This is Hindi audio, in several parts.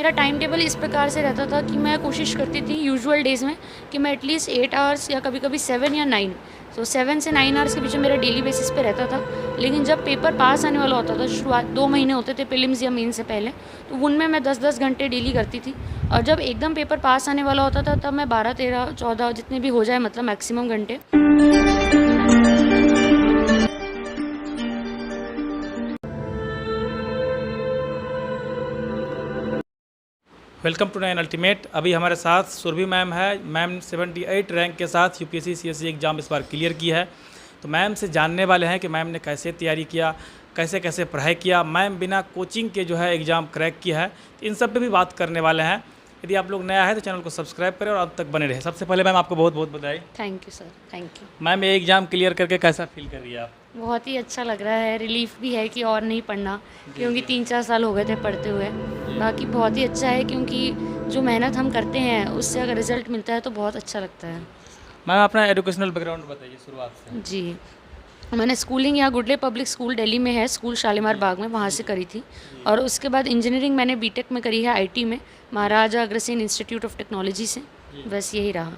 मेरा टाइम टेबल इस प्रकार से रहता था कि मैं कोशिश करती थी यूजुअल डेज़ में कि मैं एटलीस्ट 8 आवर्स या कभी कभी 7 या 9, तो 7 से 9 आवर्स के बीच में मेरा डेली बेसिस पे रहता था। लेकिन जब पेपर पास आने वाला होता था, शुरुआत 2 महीने होते थे प्रीलिम्स या मेन से पहले, तो उनमें मैं 10-10 घंटे डेली करती थी। और जब एकदम पेपर पास आने वाला होता था तब मैं 12-13-14 जितने भी हो जाए, मतलब मैक्सिमम घंटे। Welcome to nine ultimate. अभी हमारे साथ सुरभि मैम है। मैम 78 रैंक के साथ यूपीएससी सीएससी एग्ज़ाम इस बार क्लियर की है। तो मैम से जानने वाले हैं कि मैम ने कैसे तैयारी किया, कैसे कैसे पढ़ाई किया, मैम बिना कोचिंग के जो है एग्ज़ाम क्रैक किया है। तो इन सब पे भी बात करने वाले हैं। यदि आप लोग नया है तो चैनल को सब्सक्राइब करें और अब तक बने रहे। सबसे पहले मैम आपको बहुत बहुत बधाई। Thank you sir, thank you. Ma'am ये एग्ज़ाम क्लियर करके कैसा फील कर रही है आप? बहुत ही अच्छा लग रहा है, रिलीफ भी है कि और नहीं पढ़ना, क्योंकि 3-4 साल हो गए थे पढ़ते हुए। बाकी बहुत ही अच्छा है, क्योंकि जो मेहनत हम करते हैं उससे अगर रिज़ल्ट मिलता है तो बहुत अच्छा लगता है। मैम अपना एजुकेशनल बैकग्राउंड बताइए शुरुआत से। जी, मैंने स्कूलिंग यहाँ गुडले पब्लिक स्कूल दिल्ली में है, स्कूल शालीमार बाग में, वहाँ से करी थी। और उसके बाद इंजीनियरिंग मैंने बीटेक में करी है आईटी में, Maharaja Agrasen institute of technology से। बस यही रहा।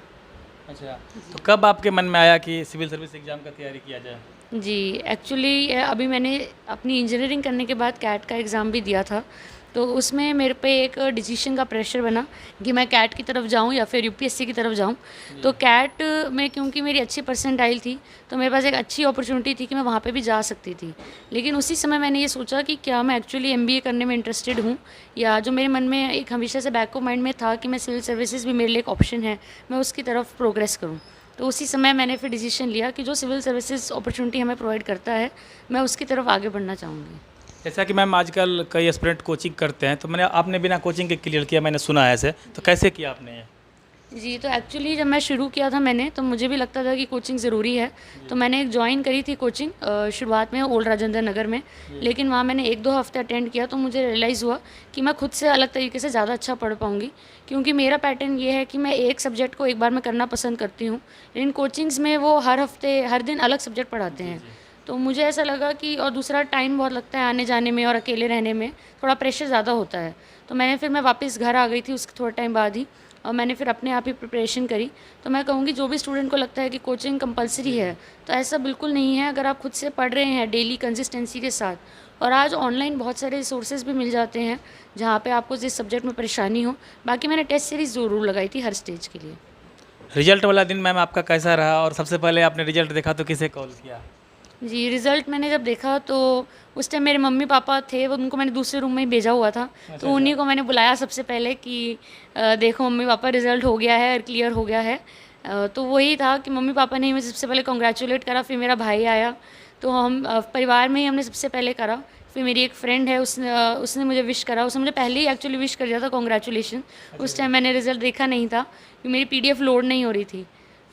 अच्छा, तो कब आपके मन में आया कि सिविल सर्विस एग्ज़ाम का तैयारी किया जाए? जी, एक्चुअली अभी मैंने अपनी इंजीनियरिंग करने के बाद कैट का एग्ज़ाम भी दिया था, तो उसमें मेरे पे एक डिसीजन का प्रेशर बना कि मैं कैट की तरफ जाऊं या फिर यूपीएससी की तरफ जाऊं। तो कैट में क्योंकि मेरी अच्छी परसेंटाइल थी, तो मेरे पास एक अच्छी अपॉर्चुनिटी थी कि मैं वहाँ पे भी जा सकती थी। लेकिन उसी समय मैंने ये सोचा कि क्या मैं एक्चुअली एमबीए करने में इंटरेस्टेड हूँ, या जो मेरे मन में एक हमेशा से बैक ऑफ माइंड में था कि मैं सिविल सर्विसेज भी मेरे लिए एक ऑप्शन है, मैं उसकी तरफ प्रोग्रेस करूँ। तो उसी समय मैंने फिर डिसीजन लिया कि जो सिविल सर्विसेज अपॉर्चुनिटी हमें प्रोवाइड करता है, मैं उसकी तरफ आगे बढ़ना चाहूँगी। जैसा कि मैम आजकल कई एस्पिरेंट कोचिंग करते हैं, तो मैंने आपने बिना कोचिंग के क्लियर किया, मैंने सुना है ऐसे, तो कैसे किया आपने ये? जी, तो एक्चुअली जब मैं शुरू किया था मैंने, तो मुझे भी लगता था कि कोचिंग ज़रूरी है। तो मैंने एक जॉइन करी थी कोचिंग शुरुआत में ओल्ड राजेंद्र नगर में। लेकिन वहाँ मैंने 1-2 हफ्ते अटेंड किया तो मुझे रियलाइज़ हुआ कि मैं खुद से अलग तरीके से ज़्यादा अच्छा पढ़ पाऊँगी, क्योंकि मेरा पैटर्न ये है कि मैं एक सब्जेक्ट को एक बार में करना पसंद करती हूँ। लेकिन कोचिंग्स में वो हर हफ्ते हर दिन अलग सब्जेक्ट पढ़ाते हैं। तो मुझे ऐसा लगा कि, और दूसरा टाइम बहुत लगता है आने जाने में और अकेले रहने में, थोड़ा प्रेशर ज़्यादा होता है। तो मैं वापस घर आ गई थी उसके थोड़े टाइम बाद ही, और मैंने फिर अपने आप ही प्रिपरेशन करी। तो मैं कहूँगी जो भी स्टूडेंट को लगता है कि कोचिंग कंपलसरी है, तो ऐसा बिल्कुल नहीं है। अगर आप खुद से पढ़ रहे हैं डेली कंसिस्टेंसी के साथ, और आज ऑनलाइन बहुत सारे रिसोर्सेज भी मिल जाते हैं जहाँ पे आपको जिस सब्जेक्ट में परेशानी हो। बाकी मैंने टेस्ट सीरीज़ ज़रूर लगाई थी हर स्टेज के लिए। रिजल्ट वाला दिन मैम आपका कैसा रहा, और सबसे पहले आपने रिजल्ट देखा तो किसे कॉल किया? जी, रिज़ल्ट मैंने जब देखा तो उस टाइम मेरे मम्मी पापा थे, वो उनको मैंने दूसरे रूम में ही भेजा हुआ था। तो उन्हीं को मैंने बुलाया सबसे पहले कि देखो मम्मी पापा, रिज़ल्ट हो गया है और क्लियर हो गया है। तो वही था कि मम्मी पापा ने मुझे सबसे पहले कॉन्ग्रेचुलेट करा, फिर मेरा भाई आया। तो हम परिवार में ही हमने सबसे पहले करा। फिर मेरी एक फ्रेंड है, उसने मुझे विश करा। उसने मुझे पहले ही एक्चुअली विश कर दिया था, कॉन्ग्रेचुलेशन। उस टाइम मैंने रिज़ल्ट देखा नहीं था क्योंकि मेरी पीडीएफ लोड नहीं हो रही थी।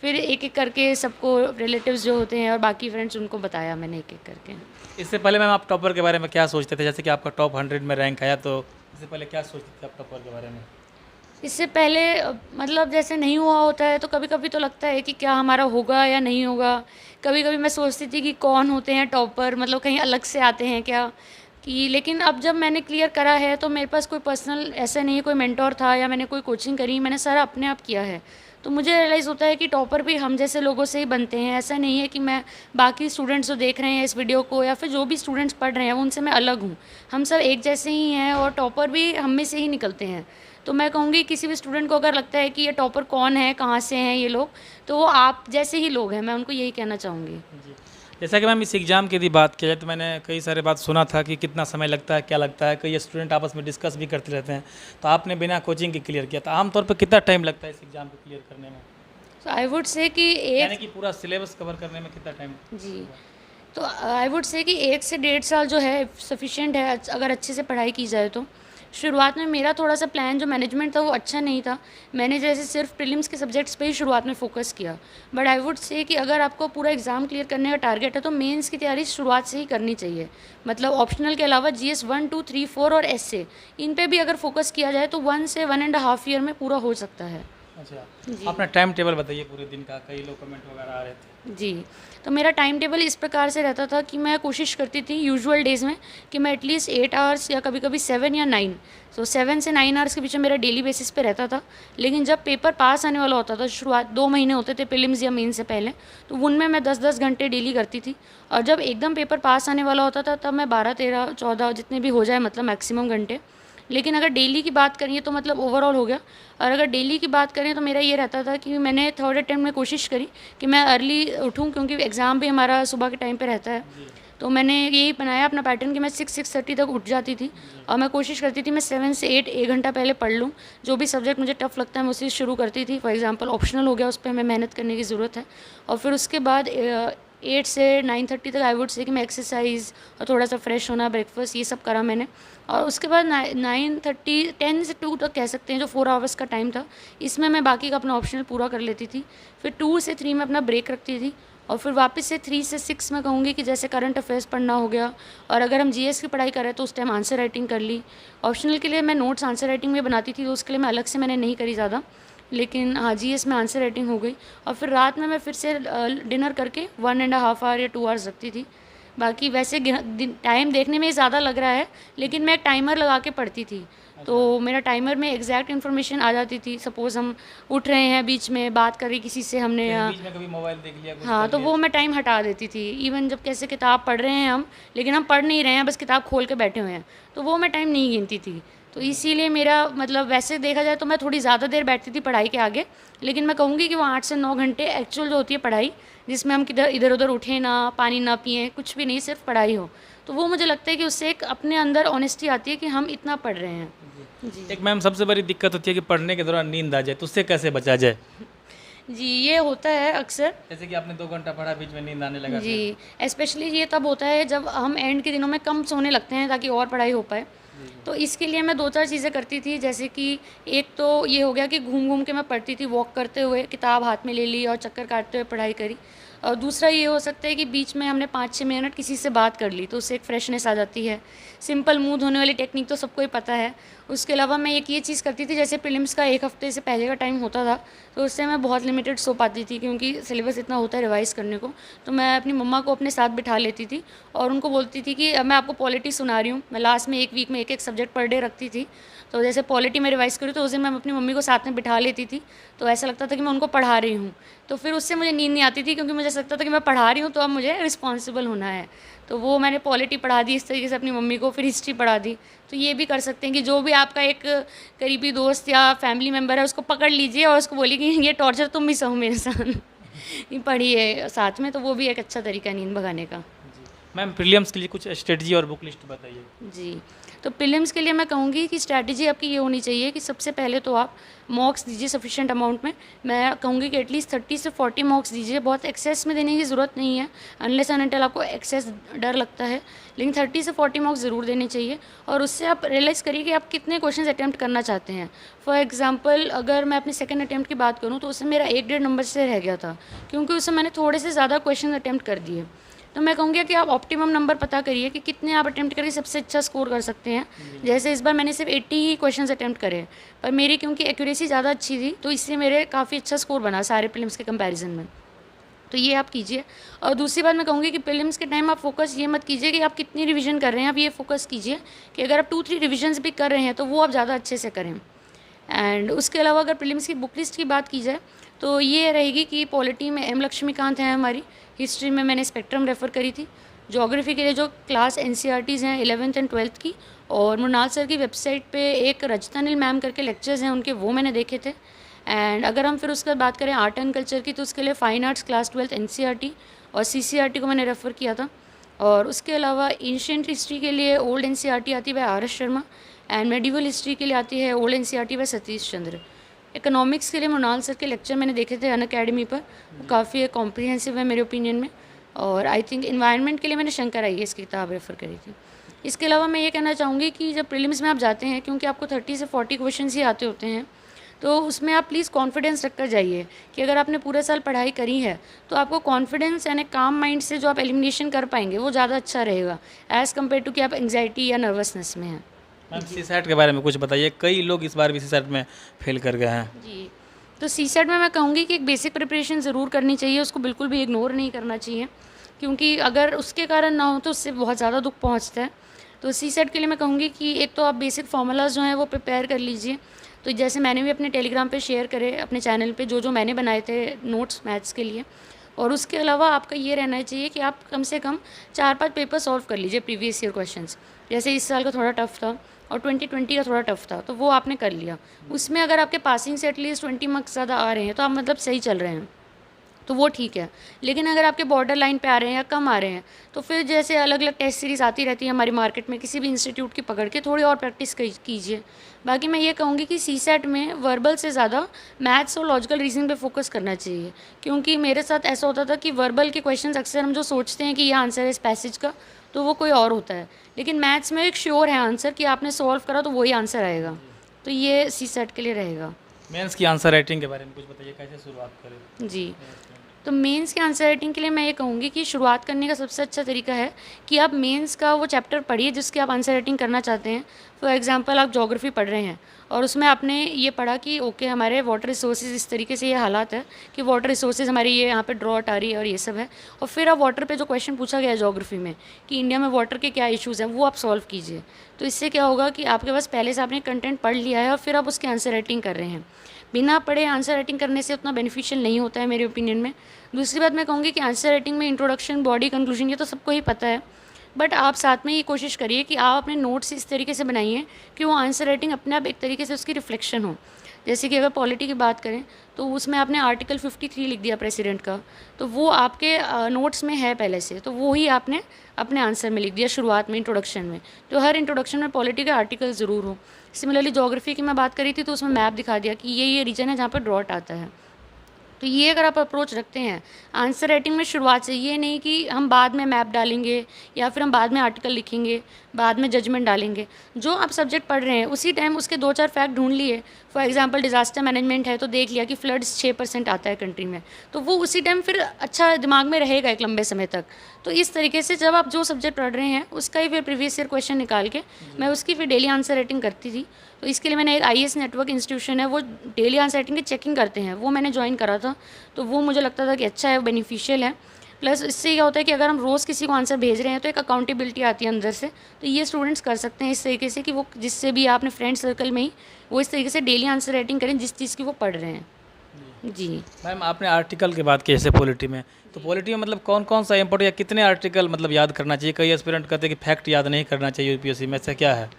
फिर एक-एक करके सबको, रिलेटिव्स जो होते हैं और बाकी फ्रेंड्स, उनको बताया मैंने एक-एक करके। इससे पहले मैम आप टॉपर के बारे में क्या सोचते थे? जैसे कि आपका टॉप 100 में रैंक आया, तो इससे पहले क्या सोचते थे आप टॉपर के बारे में? इससे पहले मतलब जैसे नहीं हुआ होता है तो कभी-कभी तो लगता है कि क्या हमारा होगा या नहीं होगा। कभी-कभी मैं सोचती थी कि कौन होते हैं टॉपर, मतलब कहीं अलग से आते हैं क्या? कि लेकिन अब जब मैंने क्लियर करा है तो मेरे पास कोई पर्सनल ऐसा नहीं है, कोई मेंटर था या मैंने कोई कोचिंग करी, मैंने सारा अपने आप किया है। तो मुझे रियलाइज़ होता है कि टॉपर भी हम जैसे लोगों से ही बनते हैं। ऐसा नहीं है कि मैं बाकी स्टूडेंट्स जो देख रहे हैं इस वीडियो को, या फिर जो भी स्टूडेंट्स पढ़ रहे हैं, उनसे मैं अलग हूँ। हम सब एक जैसे ही हैं और टॉपर भी हम में से ही निकलते हैं। तो मैं कहूँगी किसी भी स्टूडेंट को अगर लगता है कि ये टॉपर कौन है, कहाँ से हैं ये लोग, तो वो आप जैसे ही लोग हैं, मैं उनको यही कहना चाहूँगी। जी। जैसा कि मैम इस एग्ज़ाम की यदि बात की जाए, तो मैंने कई सारे बात सुना था कि कितना समय लगता है, क्या लगता है, कई स्टूडेंट आपस में डिस्कस भी करते रहते हैं। तो आपने बिना कोचिंग के क्लियर किया, तो आमतौर पर कितना टाइम लगता है इस एग्ज़ाम को क्लियर करने में? तो आई वुड से कि यानी एक कि पूरा सिलेबस कवर करने में कितना टाइम? जी, तो आई वुड से कि 1 से 1.5 साल जो है सफिशिएंट है, अगर अच्छे से पढ़ाई की जाए तो। शुरुआत में मेरा थोड़ा-सा प्लान जो मैनेजमेंट था वो अच्छा नहीं था। मैंने जैसे सिर्फ प्रीलिम्स के सब्जेक्ट्स पे ही शुरुआत में फ़ोकस किया। बट आई वुड से कि अगर आपको पूरा एग्ज़ाम क्लियर करने का टारगेट है तो मेंस की तैयारी शुरुआत से ही करनी चाहिए। मतलब ऑप्शनल के अलावा जीएस 1, 2, 3, 4 और एसए, इन पे भी अगर फ़ोकस किया जाए तो 1 से 1 एंड हाफ ईयर में पूरा हो सकता है। अच्छा, अपना टाइम टेबल बताइए पूरे दिन का, कई लोग कमेंट वगैरह आ रहे थे। जी, तो मेरा टाइम टेबल इस प्रकार से रहता था कि मैं कोशिश करती थी यूजुअल डेज़ में कि मैं एटलीस्ट 8 आवर्स या कभी-कभी 7 या 9, सो 7 से 9 आवर्स के बीच में मेरा डेली बेसिस पे रहता था। लेकिन जब पेपर पास आने वाला होता था, शुरुआत 2 महीने होते थे प्रीलिम्स या मेन से पहले, तो उनमें मैं 10-10 घंटे डेली करती थी। और जब एकदम पेपर पास आने वाला होता था, तब मैं 12, 13, 14 जितने भी हो जाए, मतलब मैक्सिमम घंटे। लेकिन अगर डेली की बात करें तो मतलब ओवरऑल हो गया। और अगर डेली की बात करें तो मेरा ये रहता था कि मैंने थर्ड अटेम्प्ट में कोशिश करी कि मैं अर्ली उठूँ, क्योंकि एग्ज़ाम भी हमारा सुबह के टाइम पे रहता है। तो मैंने यही बनाया अपना पैटर्न कि मैं 6-6:30 तक उठ जाती थी और मैं कोशिश करती थी मैं 7 से 8 1 घंटा पहले पढ़ लूँ। जो भी सब्जेक्ट मुझे टफ़ लगता है मैं उसी से शुरू करती थी। फॉर एग्ज़ाम्पल ऑप्शनल हो गया, उस पे हमें मेहनत करने की ज़रूरत है। और फिर उसके बाद 8 से 9:30 तक आई वुड से कि मैं एक्सरसाइज और थोड़ा सा फ्रेश होना, ब्रेकफास्ट, ये सब करा मैंने। और उसके बाद 9:30 10 से 2 तक कह सकते हैं, जो 4 आवर्स का टाइम था, इसमें मैं बाकी का अपना ऑप्शनल पूरा कर लेती थी। फिर 2 से 3 में अपना ब्रेक रखती थी और फिर वापस से 3 से 6 मैं कहूँगी कि जैसे करंट अफेयर्स पढ़ना हो गया। और अगर हम जीएस की पढ़ाई कर रहे हैं तो उस टाइम आंसर राइटिंग कर ली। ऑप्शनल के लिए मैं नोट्स आंसर राइटिंग में बनाती थी, तो उसके लिए मैं अलग से मैंने नहीं करी ज़्यादा। लेकिन हाँ, जीएस में आंसर राइटिंग हो गई। और फिर रात में मैं फिर से डिनर करके 1.5 आवर या 2 आवर्स रखती थी। बाकी वैसे टाइम देखने में ज़्यादा लग रहा है, लेकिन मैं टाइमर लगा के पढ़ती थी। तो मेरा टाइमर में एग्जैक्ट इन्फॉर्मेशन आ जाती थी। सपोज़ हम उठ रहे हैं, बीच में बात कर रही किसी से हमने, फिर या बीच में कभी मोबाइल देख लिया, कुछ हाँ, कर तो लिया। वो मैं टाइम हटा देती थी। इवन जब कैसे किताब पढ़ रहे हैं हम, लेकिन हम पढ़ नहीं रहे हैं, बस किताब खोल के बैठे हुए हैं, तो वो मैं टाइम नहीं गिनती थी। तो इसीलिए मेरा मतलब वैसे देखा जाए तो मैं थोड़ी ज़्यादा देर बैठती थी पढ़ाई के आगे, लेकिन मैं कहूँगी कि वो 8 से 9 घंटे एक्चुअल जो होती है पढ़ाई, जिसमें हम किधर इधर उधर उठें ना, पानी ना पिएँ, कुछ भी नहीं, सिर्फ पढ़ाई हो, तो वो मुझे लगता है कि उससे एक अपने अंदर ऑनेस्टी आती है कि हम इतना पढ़ रहे हैं। जी। एक मैम सबसे बड़ी दिक्कत होती है कि पढ़ने के दौरान नींद आ जाए, तो उससे कैसे बचा जाए? जी, ये होता है अक्सर। जैसे कि आपने 2 घंटा पढ़ा, बीच में नींद आने लगा फिर। जी, स्पेशली ये तब होता है जब हम एंड के दिनों में कम सोने लगते हैं ताकि और पढ़ाई हो पाए। तो इसके लिए मैं 2-4 चीज़ें करती थी, जैसे कि एक तो ये हो गया कि घूम-घूम के मैं पढ़ती थी, वॉक करते हुए किताब हाथ में ले ली और चक्कर काटते हुए पढ़ाई करी। और दूसरा ये हो सकता है कि बीच में हमने 5-6 मिनट किसी से बात कर ली, तो उससे एक फ्रेशनेस आ जाती है। सिंपल मुँह धोने वाली टेक्निक तो सबको ही पता है। उसके अलावा मैं एक ये चीज़ करती थी, जैसे प्रीलिम्स का 1 हफ़्ते से पहले का टाइम होता था, तो उससे मैं बहुत लिमिटेड सो पाती थी, क्योंकि सिलेबस इतना होता है रिवाइज़ करने को। तो मैं अपनी मम्मा को अपने साथ बिठा लेती थी और उनको बोलती थी कि अब मैं आपको पॉलिटी सुना रही हूँ। मैं लास्ट में 1 वीक में 1-1 सब्जेक्ट पर डे रखती थी। तो जैसे पॉलिटी में रिवाइज़ करूँ तो उस दिन मैं अपनी मम्मी को साथ में बिठा लेती थी, तो ऐसा लगता था कि मैं उनको पढ़ा रही हूँ। तो फिर उससे मुझे नींद नहीं आती थी, क्योंकि मुझे ऐसा लगता था कि मैं पढ़ा रही हूँ तो अब मुझे रिस्पॉन्सिबल होना है। तो वो मैंने पॉलिटी पढ़ा दी इस तरीके से अपनी मम्मी को, फिर हिस्ट्री पढ़ा दी। तो ये भी कर सकते हैं कि जो भी आपका एक करीबी दोस्त या फैमिली मेम्बर है, उसको पकड़ लीजिए और उसको बोलिए कि ये टॉर्चर तुम भी सहो मेरे साथ। ये पढ़िए साथ में, तो वो भी एक अच्छा तरीका है नींद भगाने का। मैम प्रीलिम्स के लिए कुछ स्ट्रेटजी और बुक लिस्ट बताइए। जी, तो प्रीलिम्स के लिए मैं कहूँगी कि स्ट्रैटेजी आपकी ये होनी चाहिए कि सबसे पहले तो आप मॉक्स दीजिए सफिशिएंट अमाउंट में। मैं कहूँगी कि एटलीस्ट 30 से 40 मॉक्स दीजिए, बहुत एक्सेस में देने की ज़रूरत नहीं है, अनलेस एंड अनटिल आपको एक्सेस डर लगता है। लेकिन 30 से 40 मॉक्स ज़रूर देने चाहिए और उससे आप रियलाइज़ करिए कि आप कितने क्वेश्चंस अटैम्प्ट करना चाहते हैं। फॉर एग्जांपल अगर मैं अपने सेकंड अटैम्प्ट की बात करूँ तो उससे मेरा 1-1.5 नंबर से रह गया था, क्योंकि उससे मैंने थोड़े से ज़्यादा क्वेश्चन अटैम्प्ट कर दिए। तो मैं कहूँगी कि आप ऑप्टिमम नंबर पता करिए कि कितने आप अटैम्प्ट करके सबसे अच्छा स्कोर कर सकते हैं। जैसे इस बार मैंने सिर्फ 80 ही क्वेश्चंस अटैम्प्ट करे, पर मेरी क्योंकि एक्यूरेसी ज़्यादा अच्छी थी तो इससे मेरे काफ़ी अच्छा स्कोर बना सारे प्रीलिम्स के कंपैरिजन में। तो ये आप कीजिए। और दूसरी बात मैं कहूँगी कि प्रीलिम्स के टाइम आप फोकस ये मत कीजिए कि आप कितनी रिवीजन कर रहे हैं, आप ये फोकस कीजिए कि अगर आप 2-3 रिविजन्स भी कर रहे हैं तो वो आप ज़्यादा अच्छे से करें। एंड उसके अलावा अगर प्रीलिम्स की बुक लिस्ट की बात की जाए तो ये रहेगी कि पॉलिटी में एम लक्ष्मीकांत हैं हमारी, हिस्ट्री में मैंने स्पेक्ट्रम रेफ़र करी थी, ज्योग्राफी के लिए जो क्लास एनसीईआरटीज़ हैं 11th एंड 12th की, और मृणाल सर की वेबसाइट पे एक रजता नील मैम करके लेक्चर्स हैं उनके, वो मैंने देखे थे। एंड अगर हम फिर उसके बाद बात करें आर्ट एंड कल्चर की तो उसके लिए fine arts class 12th NCERT और सीसीईआरटी को मैंने रेफ़र किया था। और उसके अलावा एंशिएंट हिस्ट्री के लिए ओल्ड एनसीईआरटी आती है by R S Sharma, and medieval history के लिए आती है old NCERT by Satish Chandra. Economics के लिए मृणाल सर के लेक्चर मैंने देखे थे अनअकैडमी पर, वो काफ़ी कॉम्प्रिहेंसिव है मेरे ओपिनियन में। और आई थिंक इन्वायरमेंट के लिए मैंने शंकर आई की किताब रेफ़र करी थी। इसके अलावा मैं ये कहना चाहूँगी कि जब प्रीलिम्स में आप जाते हैं, क्योंकि आपको 30 से 40 क्वेश्चंस ही आते होते हैं, तो उसमें आप प्लीज़ कॉन्फिडेंस रख कर जाइए कि अगर आपने पूरे साल पढ़ाई करी है तो आपको कॉन्फिडेंस यानी काम माइंड से जो आप एलिमिनेशन कर पाएंगे वो ज़्यादा अच्छा रहेगा एज़ कम्पेयर टू कि आप एंग्जाइटी या नर्वसनेस में हैं। मैम सीसैट के बारे में कुछ बताइए, कई लोग इस बार भी सीसैट में फेल कर गए हैं। जी, तो सीसेट में मैं कहूँगी कि एक बेसिक प्रिपरेशन ज़रूर करनी चाहिए, उसको बिल्कुल भी इग्नोर नहीं करना चाहिए, क्योंकि अगर उसके कारण ना हो तो उससे बहुत ज़्यादा दुख पहुँचता है। तो सीसेट के लिए मैं कहूँगी कि एक तो आप बेसिक फार्मूलाज़ जो हैं वो प्रिपेयर कर लीजिए। तो जैसे मैंने भी अपने टेलीग्राम पे शेयर करे अपने चैनल पे जो मैंने बनाए थे नोट्स मैथ्स के लिए। और उसके अलावा आपका ये रहना चाहिए कि आप कम से कम 4-5 पेपर सॉल्व कर लीजिए प्रीवियस ईयर क्वेश्चंस। जैसे इस साल का थोड़ा टफ था और 2020 का थोड़ा टफ था, तो वो आपने कर लिया। उसमें अगर आपके पासिंग से एटलीस्ट 20 मार्क्स ज़्यादा आ रहे हैं तो आप मतलब सही चल रहे हैं, तो वो ठीक है। लेकिन अगर आपके बॉर्डर लाइन पे आ रहे हैं या कम आ रहे हैं, तो फिर जैसे अलग अलग टेस्ट सीरीज़ आती रहती है हमारी मार्केट में, किसी भी इंस्टीट्यूट की पकड़ के थोड़ी और प्रैक्टिस कीजिए। बाकी मैं ये कहूँगी कि सीसेट में वर्बल से ज़्यादा मैथ्स और लॉजिकल रीजनिंग पे फोकस करना चाहिए, क्योंकि मेरे साथ ऐसा होता था कि वर्बल के क्वेश्चंस अक्सर हम जो सोचते हैं कि ये आंसर है इस पैसेज का, तो वो कोई और होता है। लेकिन मैथ्स में एक श्योर है आंसर कि आपने सॉल्व करा तो वही आंसर आएगा। तो ये सीसेट के लिए रहेगा। मेंस की आंसर राइटिंग के बारे में कुछ बताइए, कैसे शुरुआत करें? जी, तो मेंस के आंसर राइटिंग के लिए मैं ये कहूँगी कि शुरुआत करने का सबसे अच्छा तरीका है कि आप मेंस का वो चैप्टर पढ़िए जिसके आप आंसर राइटिंग करना चाहते हैं। फॉर एग्जांपल आप ज्योग्राफी पढ़ रहे हैं और उसमें आपने ये पढ़ा कि ओके हमारे वाटर रिसोर्सेज इस तरीके से ये हालात है कि वाटर रिसोर्सेज हमारी ये यहाँ पे ड्रॉट आ रही है और ये सब है। और फिर आप वाटर पे जो क्वेश्चन पूछा गया है ज्योग्राफी में कि इंडिया में वाटर के क्या इशूज़ हैं, वो आप सॉल्व कीजिए। तो इससे क्या होगा कि आपके पास पहले से आपने कंटेंट पढ़ लिया है और फिर आप उसके आंसर राइटिंग कर रहे हैं। बिना पढ़े आंसर राइटिंग करने से उतना बेनिफिशियल नहीं होता है मेरे ओपिनियन में। दूसरी बात मैं कहूँगी कि आंसर राइटिंग में इंट्रोडक्शन, बॉडी, कंक्लूजन ये तो सबको ही पता है, बट आप साथ में ये कोशिश करिए कि आप अपने नोट्स इस तरीके से बनाइए कि वो आंसर राइटिंग अपने आप एक तरीके से उसकी रिफ्लेक्शन हो। जैसे कि अगर पॉलिटी की बात करें तो उसमें आपने आर्टिकल 53 लिख दिया प्रेसिडेंट का, तो वो आपके नोट्स में है पहले से, तो वो ही आपने अपने आंसर में लिख दिया शुरुआत में इंट्रोडक्शन में। तो हर इंट्रोडक्शन में पॉलिटी का आर्टिकल ज़रूर हो। सिमिलरली ज्योग्राफी की मैं बात करी थी तो उसमें मैप दिखा दिया कि ये रीजन है जहाँ पर ड्रॉट आता है। तो ये अगर आप अप्रोच रखते हैं आंसर राइटिंग में शुरुआत से, ये नहीं कि हम बाद में मैप डालेंगे या फिर हम बाद में आर्टिकल लिखेंगे, बाद में जजमेंट डालेंगे। जो आप सब्जेक्ट पढ़ रहे हैं उसी टाइम उसके 2-4 फैक्ट ढूंढ लिए। फॉर एग्जांपल डिज़ास्टर मैनेजमेंट है तो देख लिया कि फ्लड्स 6% आता है कंट्री में, तो वो उसी टाइम फिर अच्छा दिमाग में रहेगा एक लंबे समय तक। तो इस तरीके से जब आप जो सब्जेक्ट पढ़ रहे हैं उसका ही फिर प्रीवियस ईयर क्वेश्चन निकाल के मैं उसकी फिर डेली आंसर राइटिंग करती थी। तो इसके लिए मैंने एक IAS नेटवर्क इंस्टीट्यूशन है, वो डेली आंसर राइटिंग की चेकिंग करते हैं, वो मैंने ज्वाइन करा था। तो वो मुझे लगता था कि अच्छा है, बेनिफिशियल है। प्लस इससे क्या होता है कि अगर हम रोज़ किसी को आंसर भेज रहे हैं तो एक अकाउंटेबिलिटी आती है अंदर से। तो ये स्टूडेंट्स कर सकते हैं इस तरीके से कि वो जिससे भी आपने फ्रेंड सर्कल में ही वो इस तरीके से डेली आंसर राइटिंग करें जिस चीज़ की वो पढ़ रहे हैं। जी मैम, आपने आर्टिकल की बात की जैसे पॉलिटी में, तो पॉलिटी में मतलब कौन कौन सा इंपॉर्टेंट या कितने आर्टिकल मतलब याद करना चाहिए? कई एस्पिरेंट कहते हैं कि फैक्ट याद नहीं करना चाहिए UPSC में, ऐसा क्या है?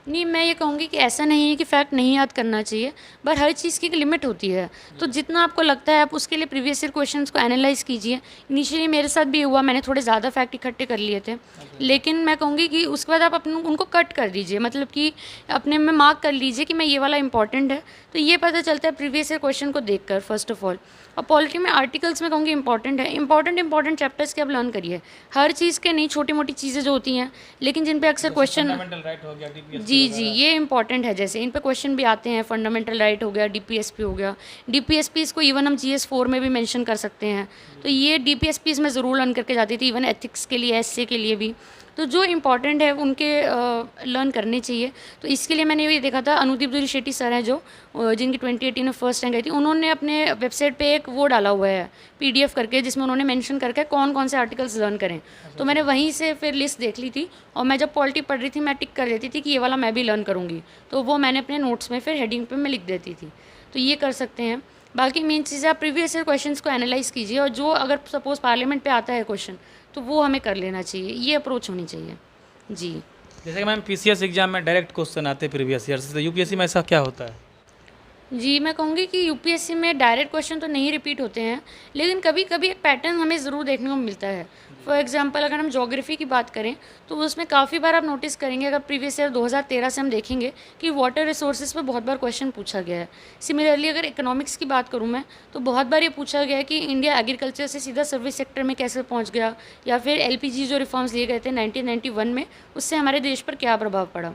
नहीं, मैं ये कहूँगी कि ऐसा नहीं है कि फैक्ट नहीं याद करना चाहिए, बट हर चीज़ की एक लिमिट होती है। तो जितना आपको लगता है आप उसके लिए प्रीवियस ईयर क्वेश्चंस को एनालाइज़ कीजिए। इनिशियली मेरे साथ भी हुआ, मैंने थोड़े ज़्यादा फैक्ट इकट्ठे कर लिए थे, लेकिन मैं कहूँगी कि उसके बाद आप अपने उनको कट कर दीजिए, मतलब कि अपने में मार्क कर लीजिए कि मैं ये वाला इंपॉर्टेंट है। तो ये पता चलता है प्रीवियस ईयर क्वेश्चन को देखकर फर्स्ट ऑफ ऑल। और पॉलिटी में आर्टिकल्स में कहूँगी इंपॉर्टेंट है, इंपॉर्टेंट चैप्टर्स के आप लर्न करिए। हर चीज़ के नहीं, छोटी मोटी चीज़ें जो होती हैं लेकिन जिन पे अक्सर क्वेश्चन, फंडामेंटल राइट हो गया, DPSP जी ये इंपॉर्टेंट है, जैसे इन पे क्वेश्चन भी आते हैं। फंडामेंटल राइट हो गया, DPSP हो गया। DPSP इसको इवन हम GS4 में भी मेंशन कर सकते हैं। तो ये DPSP मैं ज़रूर लर्न करके जाती थी, इवन एथिक्स के लिए, एसए के लिए भी। तो जो इम्पॉर्टेंट है उनके लर्न करने चाहिए। तो इसके लिए मैंने ये देखा था, अनुदीप दुरी शेट्टी सर हैं जो जिनकी 2018 में फर्स्ट रैंक आई थी, उन्होंने अपने वेबसाइट पे एक वो डाला हुआ है PDF करके, जिसमें उन्होंने मेंशन करके कौन कौन से आर्टिकल्स लर्न करें। तो मैंने वहीं से फिर लिस्ट देख ली थी और मैं जब पॉलिटी पढ़ रही थी मैं टिक कर देती थी कि ये वाला मैं भी लर्न करूँगी, तो वो मैंने अपने नोट्स में फिर हेडिंग पे मैं लिख देती थी। तो ये कर सकते हैं। बाकी मेन चीज़ आप प्रीवियस ईयर क्वेश्चंस को एनालाइज़ कीजिए, और जो अगर सपोज़ पार्लियामेंट पे आता है क्वेश्चन तो वो हमें कर लेना चाहिए, ये अप्रोच होनी चाहिए। जी, जैसे कि मैम PCS एग्जाम में डायरेक्ट क्वेश्चन आते हैं प्रीवियस ईयर से, तो UPSC में ऐसा क्या होता है? जी मैं कहूँगी कि UPSC में डायरेक्ट क्वेश्चन तो नहीं रिपीट होते हैं, लेकिन कभी कभी एक पैटर्न हमें ज़रूर देखने को मिलता है। फॉर एग्जांपल अगर हम ज्योग्राफी की बात करें तो उसमें काफ़ी बार आप नोटिस करेंगे, अगर प्रीवियस ईयर 2013 से हम देखेंगे कि वाटर रिसोर्सेज पे बहुत बार क्वेश्चन पूछा गया है। सिमिलरली अगर इकोनॉमिक्स की बात करूँ मैं, तो बहुत बार ये पूछा गया है कि इंडिया एग्रीकल्चर से सीधा सर्विस सेक्टर में कैसे पहुँच गया, या फिर LPG जो रिफॉर्म्स लिए गए थे 1991 में, उससे हमारे देश पर क्या प्रभाव पड़ा।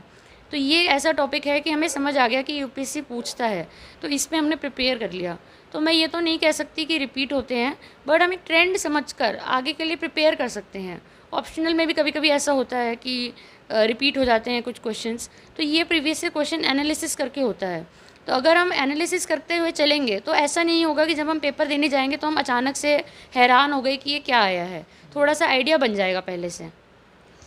तो ये ऐसा टॉपिक है कि हमें समझ आ गया कि UPSC पूछता है, तो इस पे हमने प्रिपेयर कर लिया। तो मैं ये तो नहीं कह सकती कि रिपीट होते हैं, बट हम एक ट्रेंड समझकर आगे के लिए प्रिपेयर कर सकते हैं। ऑप्शनल में भी कभी कभी ऐसा होता है कि रिपीट हो जाते हैं कुछ क्वेश्चंस, तो ये प्रीवियस ईयर क्वेश्चन एनालिसिस करके होता है। तो अगर हम एनालिसिस करते हुए चलेंगे तो ऐसा नहीं होगा कि जब हम पेपर देने जाएंगे तो हम अचानक से हैरान हो गए कि ये क्या आया है। थोड़ा सा आइडिया बन जाएगा पहले से।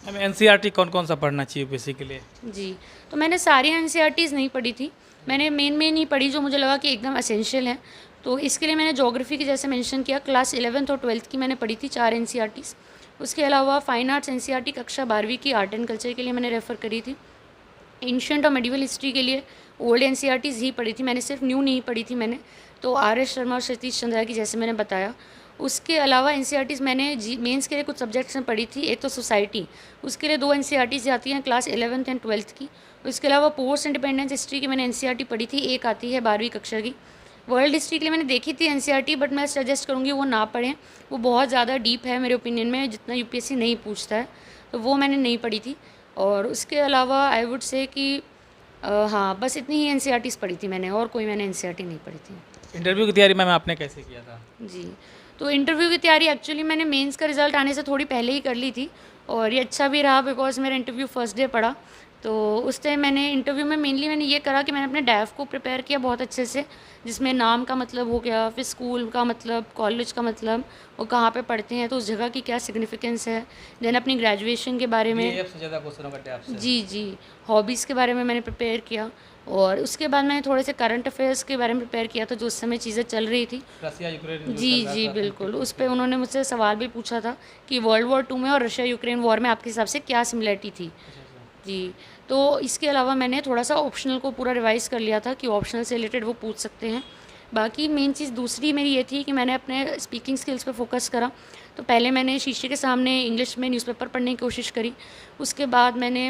हमें एनसीईआरटी कौन कौन सा पढ़ना चाहिए यूपीएससी के लिए? जी, तो मैंने सारी एनसीईआरटीज़ नहीं पढ़ी थी, मैंने मेन ही पढ़ी जो मुझे लगा कि एकदम एसेंशियल है। तो इसके लिए मैंने ज्योग्राफी की जैसे मेंशन किया, क्लास 11th और 12th की मैंने पढ़ी थी 4 एनसीईआरटीज़। उसके अलावा फाइन आर्ट्स एनसीईआरटी कक्षा 12वीं की आर्ट एंड कल्चर के लिए मैंने रेफ़र करी थी। एंशिएंट और मेडिवल हिस्ट्री के लिए ओल्ड एनसीईआरटीज़ ही पढ़ी थी, मैंने सिर्फ न्यू नहीं पढ़ी थी मैंने। तो आर.एस. शर्मा और सतीश चंद्रा की जैसे मैंने बताया। उसके अलावा एनसीईआरटीज़ मैंने मेंस के लिए कुछ सब्जेक्ट्स में पढ़ी थी। एक तो सोसाइटी, उसके लिए 2 एनसीईआरटीज़ आती हैं क्लास 11th एंड 12th की। उसके अलावा पोस्ट इंडिपेंडेंस हिस्ट्री की मैंने एनसीईआरटी पढ़ी थी, एक आती है 12वीं कक्षा की। वर्ल्ड हिस्ट्री के लिए मैंने देखी थी एनसीईआरटी, बट मैं सजेस्ट करूँगी वो ना पढ़ें, वो बहुत ज़्यादा डीप है मेरे ओपिनियन में, जितना यूपीएससी नहीं पूछता है, तो वो मैंने नहीं पढ़ी थी। और उसके अलावा आई वुड से कि हाँ, बस इतनी ही एनसीईआरटीज़ पढ़ी थी मैंने, और कोई मैंने एनसीईआरटी नहीं पढ़ी थी। इंटरव्यू की तैयारी मैम आपने कैसे किया था? जी, तो इंटरव्यू की तैयारी एक्चुअली मैंने मेंस का रिज़ल्ट आने से थोड़ी पहले ही कर ली थी, और ये अच्छा भी रहा बिकॉज़ मेरा इंटरव्यू फर्स्ट डे पड़ा। तो उस टाइम मैंने इंटरव्यू में मेनली मैंने ये करा कि मैंने अपने डैफ को प्रिपेयर किया बहुत अच्छे से, जिसमें नाम का मतलब हो गया, फिर स्कूल का मतलब, कॉलेज का मतलब, वो कहाँ पे पढ़ते हैं तो उस जगह की क्या सिग्निफिकेंस है, देन अपनी ग्रेजुएशन के बारे में। ये सबसे ज़्यादा क्वेश्चन होगा डैफ से। जी, हॉबीज़ के बारे में मैंने प्रिपेयर किया, और उसके बाद मैंने थोड़े से करंट अफेयर्स के बारे में प्रिपेयर किया था जो उस समय चीज़ें चल रही थी। रसिया यूक्रेन जो चल जी, रहा जी, था, बिल्कुल। उस पे उन्होंने मुझसे सवाल भी पूछा था कि वर्ल्ड वॉर 2 में और रशिया यूक्रेन वॉर में आपके हिसाब से क्या सिमिलरिटी थी? जी, तो इसके अलावा मैंने थोड़ा-सा ऑप्शनल को पूरा रिवाइज़ कर लिया था कि ऑप्शनल से रिलेटेड वो पूछ सकते हैं। बाकी मेन चीज़ दूसरी मेरी ये थी कि मैंने अपने स्पीकिंग स्किल्स पे फ़ोकस करा। तो पहले मैंने शीशे के सामने इंग्लिश में न्यूज़पेपर पढ़ने की कोशिश करी। उसके बाद मैंने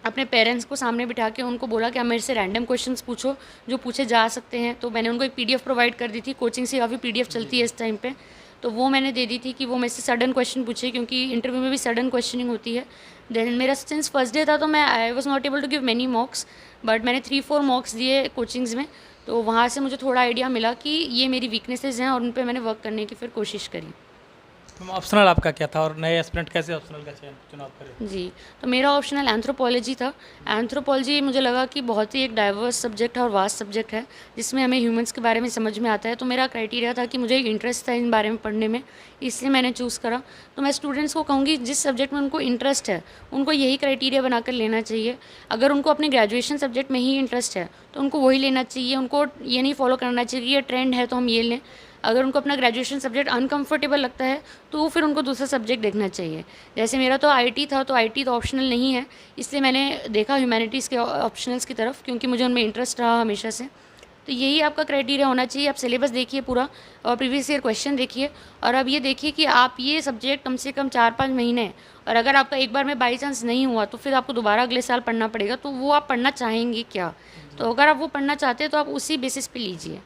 अपने पेरेंट्स को सामने बिठा के उनको बोला कि आप मेरे से रैंडम क्वेश्चंस पूछो जो पूछे जा सकते हैं। तो मैंने उनको एक पीडीएफ प्रोवाइड कर दी थी, कोचिंग से काफ़ी पीडीएफ चलती है इस टाइम पे, तो वो मैंने दे दी थी कि वो मेरे से सडन क्वेश्चन पूछे, क्योंकि इंटरव्यू में भी सडन क्वेश्चनिंग होती है। देन मेरा सिंस फर्स्ट डे था तो मैं I was not able to give many mocks, but मैंने 3-4 मॉक्स दिए कोचिंग्स में, तो वहाँ से मुझे थोड़ा आइडिया मिला कि ये मेरी वीकनेसेस हैं, और उन पे मैंने वर्क करने की फिर कोशिश करी। मैम ऑप्शनल आपका क्या था और नए एस्पिरेंट कैसे ऑप्शनल का चुनाव करें? जी, तो मेरा ऑप्शनल एंथ्रोपोलॉजी था। एंथ्रोपोलॉजी मुझे लगा कि बहुत ही एक डाइवर्स सब्जेक्ट है और वास्ट सब्जेक्ट है, जिसमें हमें ह्यूमंस के बारे में समझ में आता है। तो मेरा क्राइटेरिया था कि मुझे एक इंटरेस्ट था इन बारे में पढ़ने में, इसलिए मैंने चूज़ करा। तो मैं स्टूडेंट्स को कहूँगी जिस सब्जेक्ट में उनको इंटरेस्ट है, उनको यही क्राइटेरिया बनाकर लेना चाहिए। अगर उनको अपने ग्रेजुएशन सब्जेक्ट में ही इंटरेस्ट है, तो उनको वही लेना चाहिए। उनको ये नहीं फॉलो करना चाहिए कि ये ट्रेंड है तो हम ये लें। अगर उनको अपना ग्रेजुएशन सब्जेक्ट अनकंफर्टेबल लगता है तो फिर उनको दूसरा सब्जेक्ट देखना चाहिए। जैसे मेरा तो आईटी था, तो आईटी तो ऑप्शनल नहीं है, इसलिए मैंने देखा ह्यूमैनिटीज़ के ऑप्शनल्स की तरफ, क्योंकि मुझे उनमें इंटरेस्ट रहा हमेशा से। तो यही आपका क्राइटेरिया होना चाहिए। आप सिलेबस देखिए पूरा, और प्रीवियस ईयर क्वेश्चन देखिए, और अब ये देखिए कि आप ये सब्जेक्ट कम से कम 4-5 महीने, और अगर आपका एक बार में बाई चांस नहीं हुआ तो फिर आपको दोबारा अगले साल पढ़ना पड़ेगा, तो वो आप पढ़ना चाहेंगे क्या? तो अगर आप वो पढ़ना चाहते हैं तो आप उसी बेसिस पे लीजिए।